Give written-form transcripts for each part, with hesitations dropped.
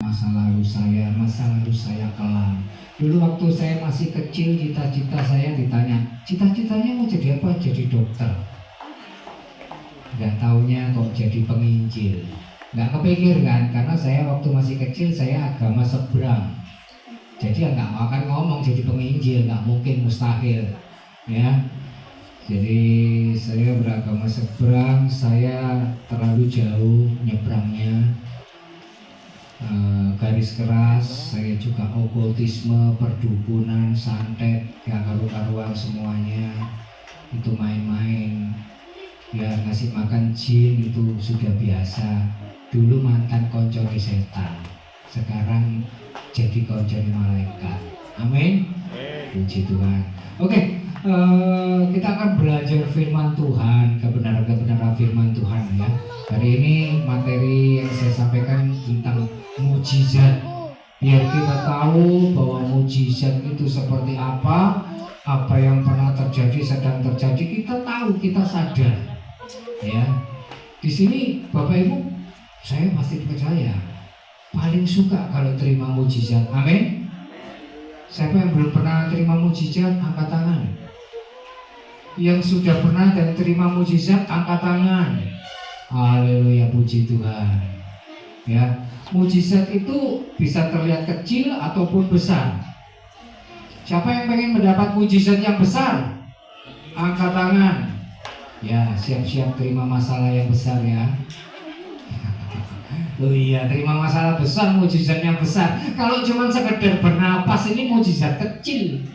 masa lalu saya kelam. Dulu waktu saya masih kecil, cita-cita saya ditanya, cita-citanya mau jadi apa? Jadi dokter. Nggak taunya kok jadi penginjil. Nggak kepikir kan, karena saya waktu masih kecil saya agama seberang. Jadi nggak akan ngomong jadi penginjil, nggak mungkin, mustahil, ya. Jadi saya beragama seberang, saya terlalu jauh nyebrangnya. Garis keras, saya juga okultisme, perdukunan, santet, gak karu-karuan semuanya. Itu main-main, ya ngasih makan jin itu sudah biasa. Dulu mantan konconi setan, sekarang jadi konconi malaikat. Amin. Puji Tuhan. Oke, kita akan belajar firman Tuhan, kebenaran firman Tuhan ya. Hari ini materi yang saya sampaikan tentang mujizat, biar kita tahu bahwa mujizat itu seperti apa yang pernah terjadi, sedang terjadi, kita tahu, kita sadar. Ya, di sini Bapak Ibu, saya pasti percaya paling suka kalau terima mujizat. Amin. Siapa yang belum pernah terima mujizat, angkat tangan. Yang sudah pernah dan terima mujizat, angkat tangan. Haleluya, puji Tuhan. Ya, mujizat itu bisa terlihat kecil ataupun besar. Siapa yang pengen mendapat mujizat yang besar? Angkat tangan. Ya, siap-siap terima masalah yang besar ya. Oh iya, terima masalah besar, mujizat yang besar. Kalau cuma sekedar bernapas ini mujizat kecil.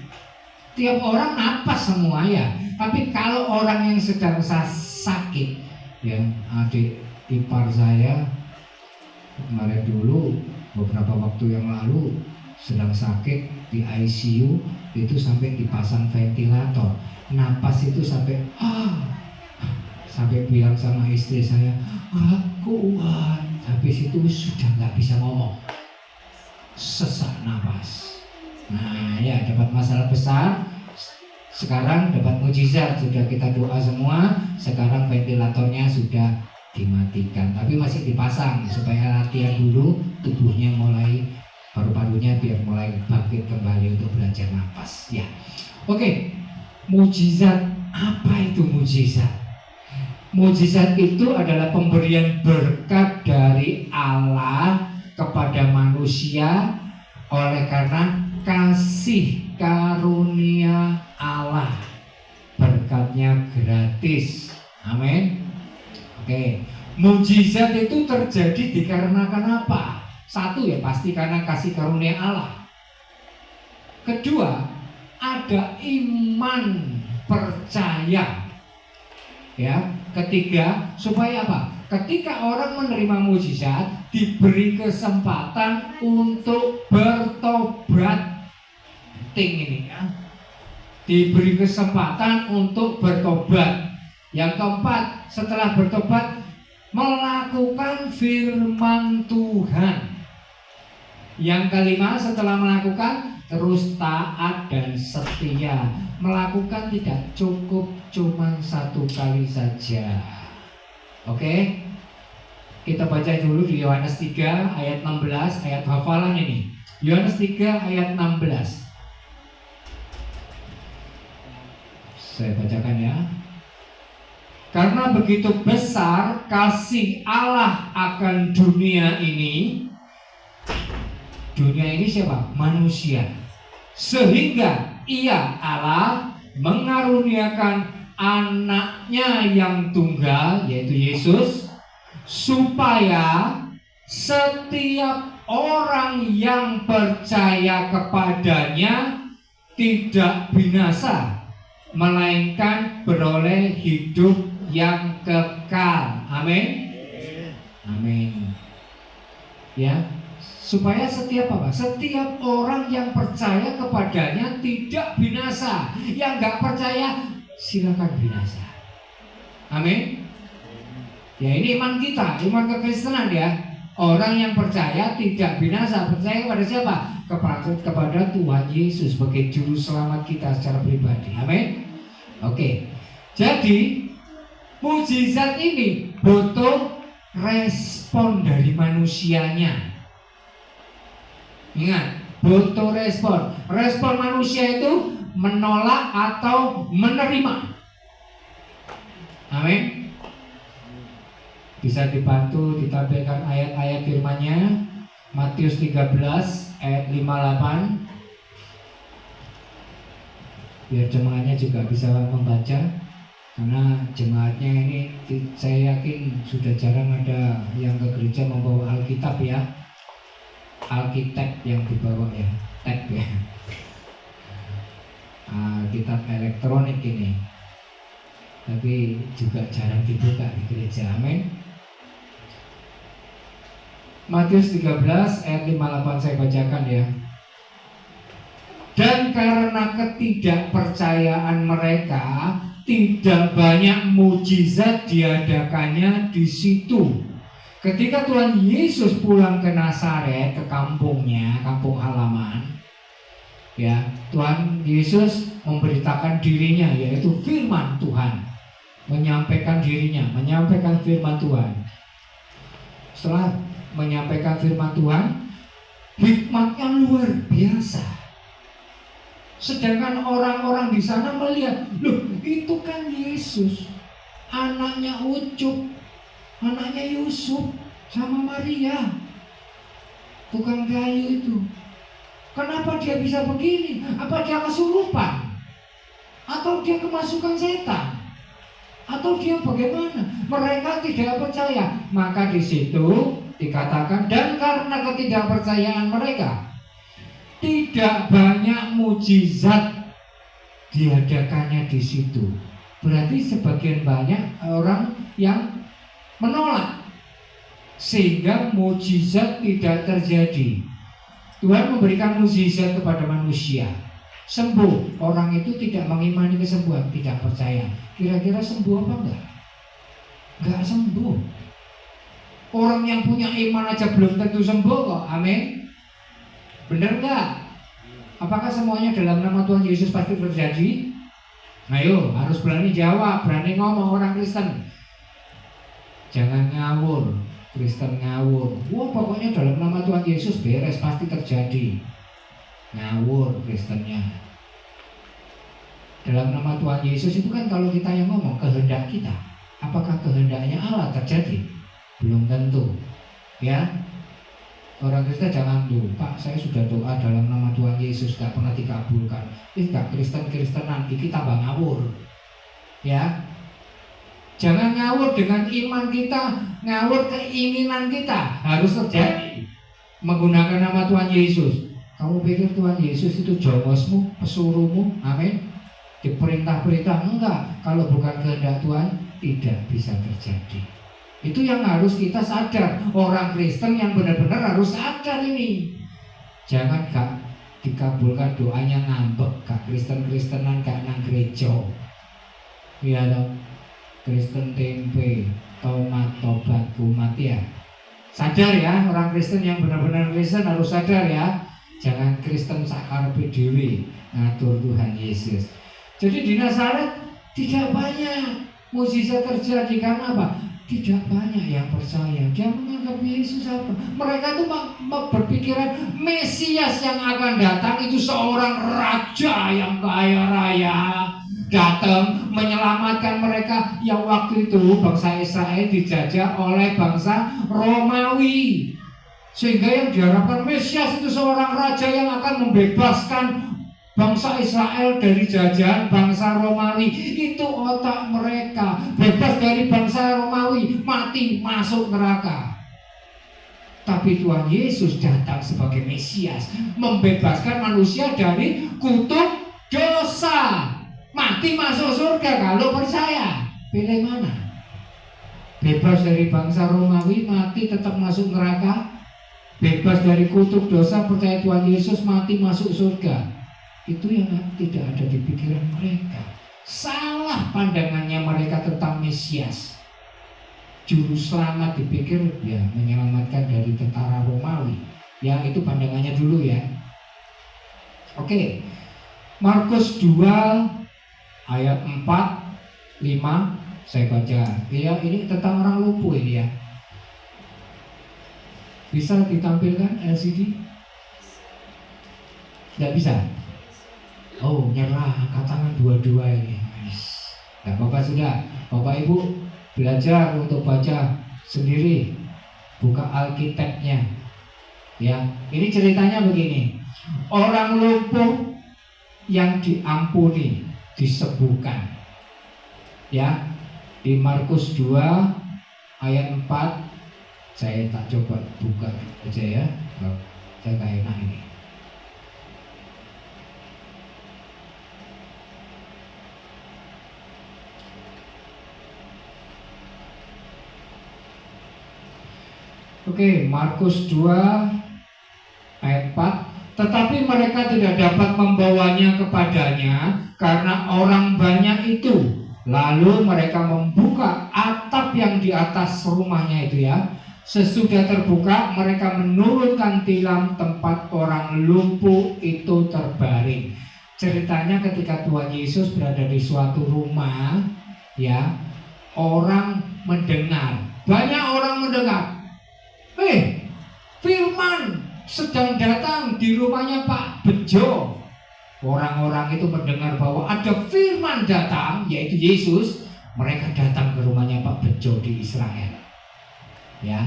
Tiap orang napas semua ya. Tapi kalau orang yang sedang sakit, ya, adik ipar saya kemarin dulu beberapa waktu yang lalu sedang sakit di ICU, itu sampai dipasang ventilator, napas itu sampai sampai bilang sama istri saya, kuat. Habis itu sudah nggak bisa ngomong, sesak napas. Nah ya, dapat masalah besar. Sekarang dapat mujizat, sudah kita doa semua. Sekarang ventilatornya sudah dimatikan, tapi masih dipasang supaya latihan dulu, tubuhnya mulai, paru-parunya biar mulai bangkit kembali untuk belajar napas. Ya, oke. Mujizat, apa itu mujizat? Mujizat itu adalah pemberian berkat dari Allah kepada manusia oleh karena kasih karunia Allah. Berkatnya gratis. Amin. Oke. Mujizat itu terjadi dikarenakan apa? Satu ya pasti karena kasih karunia Allah. Kedua, ada iman percaya. Ya. Ketiga, supaya apa? Ketika orang menerima mujizat, diberi kesempatan untuk bertobat. Penting ini ya. Diberi kesempatan untuk bertobat. Yang keempat, setelah bertobat, melakukan firman Tuhan. Yang kelima, setelah melakukan, terus taat dan setia. Melakukan tidak cukup cuma satu kali saja. Oke? Kita baca dulu di Yohanes 3 ayat 16, ayat hafalan ini. Yohanes 3 ayat 16. Saya bacakan ya. Karena begitu besar kasih Allah akan dunia ini. Dunia ini siapa? Manusia. Sehingga Ia, Allah, mengaruniakan anaknya yang tunggal, yaitu Yesus, supaya setiap orang yang percaya kepadanya tidak binasa, melainkan beroleh hidup yang kekal. Amin. Amin. Ya, supaya setiap apa? Setiap orang yang percaya kepadanya tidak binasa. Yang nggak percaya silakan binasa. Amin. Ya, ini iman kita, iman kekristenan ya. Orang yang percaya tidak binasa. Percaya kepada siapa? Kepada Tuhan Yesus sebagai juru selamat kita secara pribadi. Amin. Oke. Jadi mujizat ini butuh respon dari manusianya. Ingat, butuh respon. Respon manusia itu menolak atau menerima. Amin. Bisa dibantu ditampilkan ayat-ayat firman-Nya. Matius 13 ayat 58. Biar jemaatnya juga bisa membaca. Karena jemaatnya ini saya yakin sudah jarang ada yang ke gereja membawa Alkitab ya. Alkitab yang dibawa ya, tab ya. Alkitab elektronik ini. Tapi juga jarang dibuka di gereja. Amin. Matius 13 ayat 58 saya bacakan ya. Dan karena ketidakpercayaan mereka, tidak banyak mujizat diadakannya di situ. Ketika Tuhan Yesus pulang ke Nazaret, ke kampungnya, kampung halaman, ya, Tuhan Yesus memberitakan dirinya, yaitu firman Tuhan, menyampaikan dirinya, menyampaikan firman Tuhan. Setelah menyampaikan firman Tuhan, hikmatnya luar biasa. Sedangkan orang-orang di sana melihat, loh itu kan Yesus, anaknya Ucup, anaknya Yusuf, sama Maria, tukang kayu itu. Kenapa dia bisa begini? Apa dia kesurupan? Atau dia kemasukan setan? Atau dia bagaimana? Mereka tidak percaya. Maka di situ dikatakan, dan karena ketidakpercayaan mereka, tidak banyak mujizat diadakannya di situ. Berarti sebagian banyak orang yang menolak, sehingga mujizat tidak terjadi. Tuhan memberikan mujizat kepada manusia, sembuh. Orang itu tidak mengimani kesembuhan, tidak percaya. Kira-kira sembuh apa enggak? Enggak sembuh. Orang yang punya iman aja belum tentu sembuh kok. Amin. Benar nggak? Apakah semuanya dalam nama Tuhan Yesus pasti terjadi? Ayo, harus berani jawab, berani ngomong orang Kristen. Jangan ngawur, Kristen ngawur. Wah, pokoknya dalam nama Tuhan Yesus beres, pasti terjadi. Ngawur Kristennya. Dalam nama Tuhan Yesus itu kan kalau kita yang ngomong kehendak kita. Apakah kehendaknya Allah terjadi? Belum tentu. Ya. Orang Kristen jangan tuh, Pak, saya sudah doa dalam nama Tuhan Yesus gak pernah dikabulkan. Gak Kristen-Kristenan, kita tambah ngawur. Ya, jangan ngawur dengan iman kita, ngawur keinginan kita harus terjadi menggunakan nama Tuhan Yesus. Kamu pikir Tuhan Yesus itu jongosmu, pesuruhmu? Amin. Diperintah-perintah? Enggak. Kalau bukan kehendak Tuhan, tidak bisa terjadi. Itu yang harus kita sadar. Orang Kristen yang benar-benar harus sadar ini. Jangan gak dikabulkan doanya ngambek, gak Kristen-Kristenan gak nang gereja. Iya loh. Kristen tempe, tobat kumat ya. Sadar ya, orang Kristen yang benar-benar Kristen harus sadar ya. Jangan Kristen sakarepe dhewe ngatur Tuhan Yesus. Jadi di Nazaret tidak banyak mujizat terjadi karena apa? Tidak banyak yang percaya. Dia menganggap Yesus apa? Mereka itu berpikiran Mesias yang akan datang itu seorang raja yang kaya raya, datang menyelamatkan mereka yang waktu itu bangsa Israel dijajah oleh bangsa Romawi. Sehingga yang diharapkan Mesias itu seorang raja yang akan membebaskan bangsa Israel dari jajahan bangsa Romawi. Itu otak mereka. Bebas dari bangsa Romawi, mati masuk neraka. Tapi Tuhan Yesus datang sebagai Mesias, membebaskan manusia dari kutuk dosa. Mati masuk surga kalau percaya. Pilih mana? Bebas dari bangsa Romawi, mati tetap masuk neraka. Bebas dari kutuk dosa, percaya Tuhan Yesus, mati masuk surga. Itu yang tidak ada di pikiran mereka. Salah pandangannya mereka tentang Mesias. Juru selamat dipikir ya menyelamatkan dari tentara Romawi. Ya itu pandangannya dulu ya. Oke. Markus 2 ayat 4, 5 saya baca. Ya ini tentang orang lumpuh ini ya. Bisa ditampilkan LCD? Tidak bisa. Oh, nyerah, angkat tangan dua-dua ini. Nah, Bapak sudah, Bapak Ibu belajar untuk baca sendiri, buka Alkitabnya. Ya, ini ceritanya begini. Orang lumpuh yang diampuni, disembuhkan. Ya, di Markus 2 ayat 4, saya tak coba buka aja ya. Saya gak enak ini. Oke, Markus 2 ayat 4. Tetapi mereka tidak dapat membawanya kepadanya karena orang banyak itu. Lalu mereka membuka atap yang di atas rumahnya itu ya. Sesudah terbuka, mereka menurunkan tilam tempat orang lumpuh itu terbaring. Ceritanya ketika Tuhan Yesus berada di suatu rumah, ya, orang mendengar. Banyak orang mendengar. Firman sedang datang di rumahnya Pak Bejo. Orang-orang itu mendengar bahwa ada firman datang, yaitu Yesus. Mereka datang ke rumahnya Pak Bejo di Israel. Ya,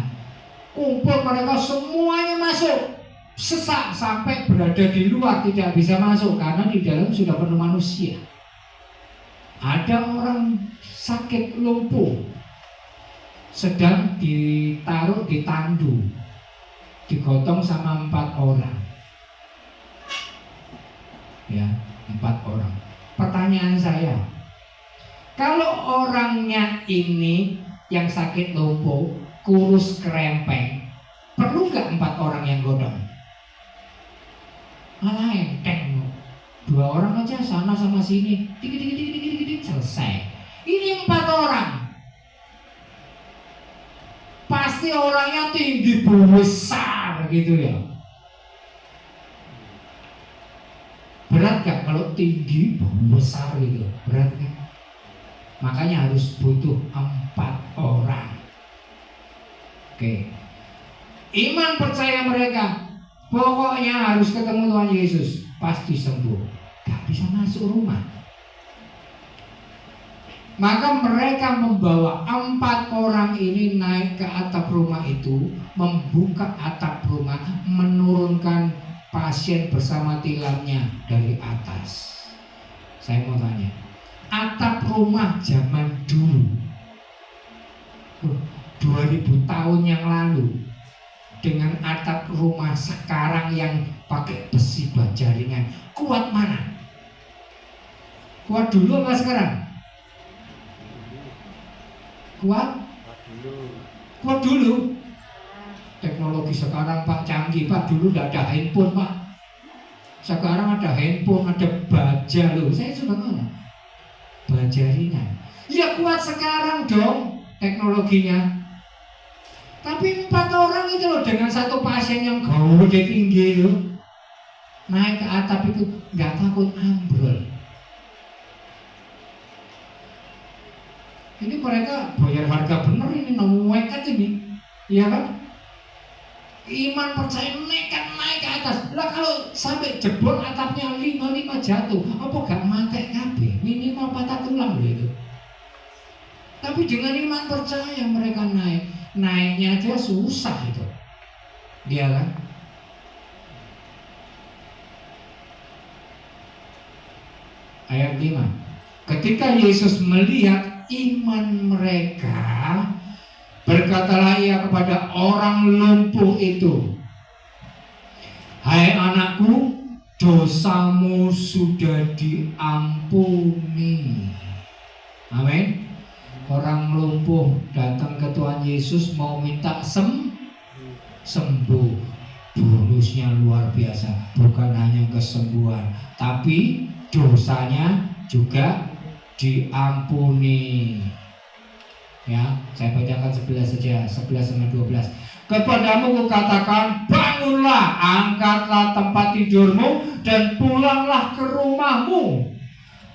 kumpul mereka semuanya masuk. Sesak sampai berada di luar, tidak bisa masuk karena di dalam sudah penuh manusia. Ada orang sakit lumpuh sedang ditaruh di tandu, digotong sama 4 orang. Ya, 4 orang. Pertanyaan saya, kalau orangnya ini yang sakit lumpuh, kurus kerempeng, perlu nggak 4 orang yang godong? Malah enteng, 2 orang aja sana sama sini, dikit selesai. Ini 4 orang. Pasti orangnya tinggi besar gitu ya. Berat gak kalau tinggi besar gitu? Berat kan? Makanya harus butuh 4 orang. Oke. Iman percaya mereka, pokoknya harus ketemu Tuhan Yesus, pasti sembuh. Gak bisa masuk rumah. Maka mereka membawa 4 orang ini naik ke atap rumah itu, membuka atap rumah, menurunkan pasien bersama tilamnya dari atas. Saya mau tanya, atap rumah zaman dulu, 2000 tahun yang lalu, dengan atap rumah sekarang yang pakai besi baja ringan, kuat mana? Kuat dulu apa sekarang? Kuat dulu. Teknologi sekarang Pak canggih Pak, dulu tidak ada handphone Pak. Sekarang ada handphone, ada baja loh. Saya sudah ngomong baja ringan. Ya kuat sekarang dong teknologinya. Tapi 4 orang itu loh, dengan satu pasien yang gede tinggi loh, naik ke atap itu nggak takut ambrol. Ini mereka bayar harga bener ini, nekat ini, iya kan? Iman percaya nekat naik ke atas. Lah kalau sampai jebol atapnya 5 jatuh, apa gak mati kabeh? Minimal patah tulang loh itu. Tapi dengan iman percaya mereka naiknya aja susah itu, iya kan? Ayat 5. Ketika Yesus melihat iman mereka, berkatalah ia kepada orang lumpuh itu, "Hai anakku, dosamu sudah diampuni." Amin. Orang lumpuh datang ke Tuhan Yesus mau minta sembuh. Bonusnya luar biasa, bukan hanya kesembuhan, tapi dosanya juga diampuni. Ya, saya bacakan 11 saja, 11 sampai 12. Kepadamu kukatakan, bangunlah, angkatlah tempat tidurmu dan pulanglah ke rumahmu.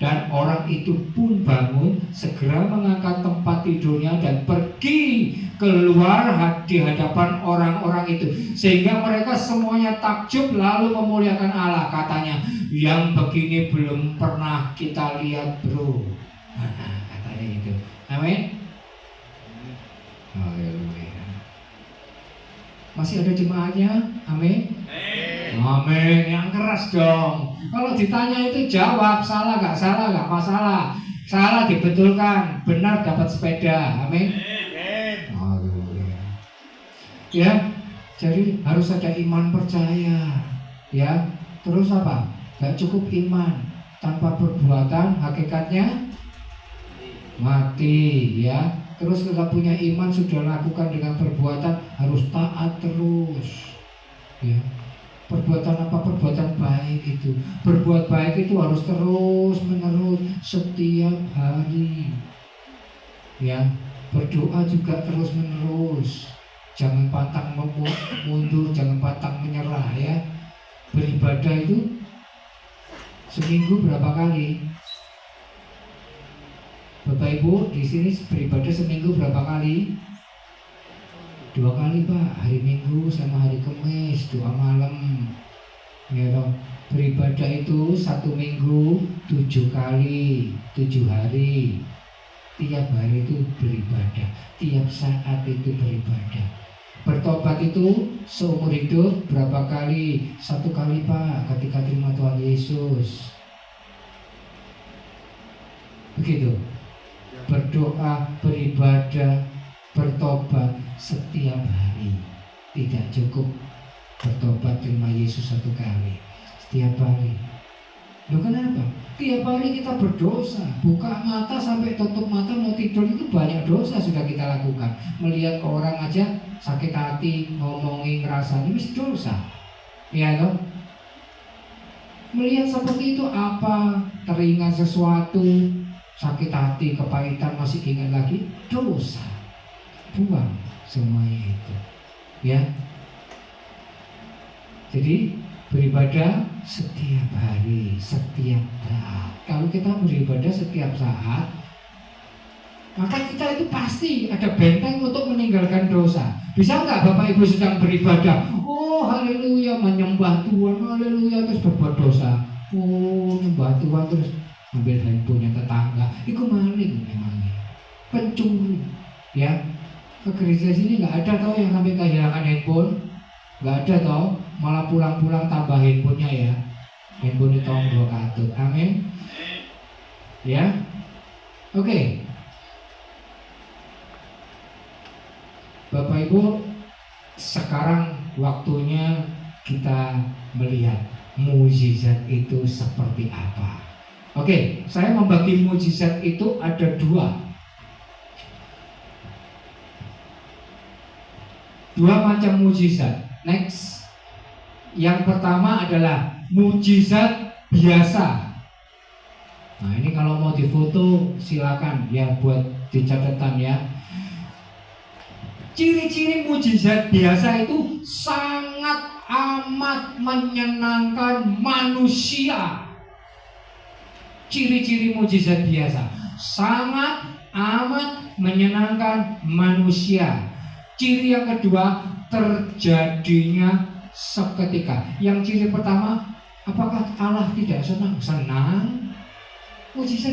Dan orang itu pun bangun, segera mengangkat tempat tidurnya dan pergi keluar di hadapan orang-orang itu. Sehingga mereka semuanya takjub lalu memuliakan Allah. Katanya, yang begini belum pernah kita lihat bro. Katanya itu. Amin. Haleluya. Masih ada jemaatnya? Amin. Amin. Yang keras dong. Kalau ditanya itu jawab, salah gak salah gak masalah. Salah dibetulkan, benar dapat sepeda. Amin. Haleluya. Ya, jadi harus ada iman percaya. Ya, terus apa? Gak cukup iman tanpa perbuatan, hakikatnya mati. Ya, terus kita punya iman sudah lakukan dengan perbuatan, harus taat terus. Ya. Perbuatan apa? Perbuatan baik itu. Berbuat baik itu harus terus menerus setiap hari. Ya, berdoa juga terus menerus. Jangan pantang mundur, jangan pantang menyerah ya. Beribadah itu seminggu berapa kali? Bapak Ibu di sini beribadah seminggu berapa kali? 2 kali Pak, hari Minggu sama hari Kamis, doa malam. Ya toh. Beribadah itu 1 minggu 7 kali, 7 hari. Tiap hari itu beribadah, tiap saat itu beribadah. Bertobat itu seumur hidup berapa kali? 1 kali Pak, ketika terima Tuhan Yesus. Begitu. Berdoa, beribadah, bertobat setiap hari. Tidak cukup bertobat terima Yesus 1 kali, setiap hari. Loh kenapa? Tiap hari kita berdosa. Buka mata sampai tutup mata mau tidur itu banyak dosa sudah kita lakukan. Melihat orang aja sakit hati, ngomongin, ngerasanya mesti dosa. Ya toh? Melihat seperti itu apa? Teringat sesuatu, sakit hati, kepahitan, masih ingat lagi, dosa. Buang semuanya itu. Ya. Jadi beribadah setiap hari, setiap saat. Kalau kita beribadah setiap saat, maka kita itu pasti ada benteng untuk meninggalkan dosa. Bisa nggak Bapak Ibu sedang beribadah? Oh haleluya, menyembah Tuhan, haleluya, terus berbuat dosa. Oh menyembah Tuhan terus ambil handphonenya tetangga. Itu maling memangnya, pencuri. Ya, ke gereja sini nggak ada tau yang sampai kehilangan handphone. Nggak ada tau, malah pulang-pulang tambah handphonenya ya. Handphone itu dua kartu. Amin. Ya, oke. Bapak Ibu, sekarang waktunya kita melihat mukjizat itu seperti apa. Oke, saya membagi mukjizat itu ada 2. 2 macam mukjizat. Next. Yang pertama adalah mukjizat biasa. Nah, ini kalau mau difoto silakan ya, buat di catatan ya. Ciri-ciri mukjizat biasa itu sangat amat menyenangkan manusia. Ciri-ciri mukjizat biasa sangat amat menyenangkan manusia. Ciri yang kedua, terjadinya seketika. Yang ciri pertama, apakah Allah tidak senang? Senang. Mukjizat